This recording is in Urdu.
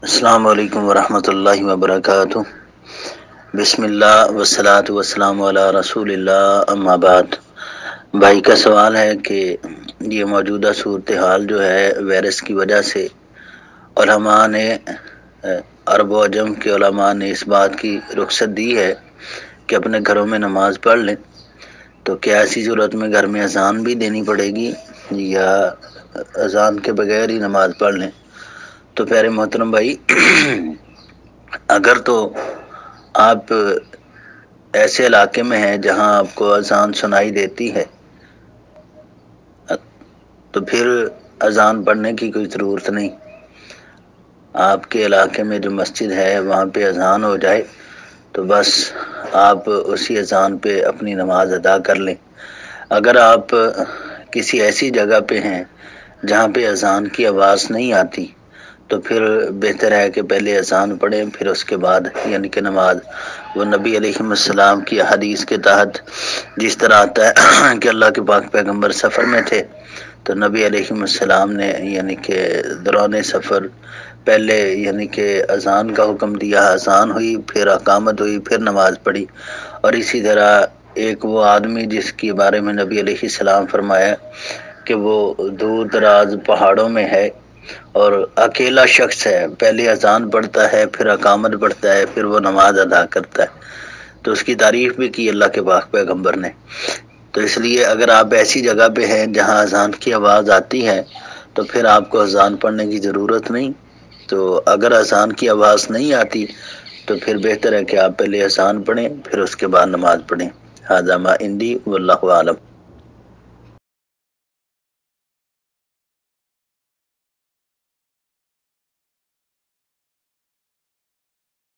السلام علیکم ورحمۃ اللہ وبرکاتہ۔ بسم اللہ والصلاۃ والسلام علی رسول اللہ، اما بعد۔ بھائی کا سوال ہے کہ یہ موجودہ صورتحال جو ہے وائرس کی وجہ سے علماء نے عرب و عجم کے علماء نے اس بات کی رخصت دی ہے کہ اپنے گھروں میں نماز پڑھ لیں، تو کیا ایسی صورت میں گھر میں اذان بھی دینی پڑے گی یا اذان کے بغیر ہی نماز پڑھ لیں؟ تو پیارے محترم بھائی، اگر تو آپ ایسے علاقے میں ہیں جہاں آپ کو اذان سنائی دیتی ہے تو پھر اذان پڑھنے کی کوئی ضرورت نہیں۔ آپ کے علاقے میں جو مسجد ہے وہاں پہ اذان ہو جائے تو بس آپ اسی اذان پہ اپنی نماز ادا کر لیں۔ اگر آپ کسی ایسی جگہ پہ ہیں جہاں پہ اذان کی آواز نہیں آتی تو پھر بہتر ہے کہ پہلے اذان پڑھیں، پھر اس کے بعد یعنی کہ نماز۔ وہ نبی علیہ السلام کی حدیث کے تحت جس طرح آتا ہے کہ اللہ کے پاک پیغمبر سفر میں تھے تو نبی علیہ السلام نے یعنی کہ دوران سفر پہلے یعنی کہ اذان کا حکم دیا، اذان ہوئی، پھر اقامت ہوئی، پھر نماز پڑھی۔ اور اسی طرح ایک وہ آدمی جس کے بارے میں نبی علیہ السلام فرمایا کہ وہ دور دراز پہاڑوں میں ہے اور اکیلا شخص ہے، پہلے اذان پڑھتا ہے، پھر اقامت پڑھتا ہے، پھر وہ نماز ادا کرتا ہے، تو اس کی تعریف بھی کی اللہ کے پاک پیغمبر نے۔ تو اس لیے اگر آپ ایسی جگہ پہ ہیں جہاں اذان کی آواز آتی ہے تو پھر آپ کو اذان پڑھنے کی ضرورت نہیں۔ تو اگر اذان کی آواز نہیں آتی تو پھر بہتر ہے کہ آپ پہلے اذان پڑھیں، پھر اس کے بعد نماز پڑھیں۔ ھذا ما عندی واللہ اعلم۔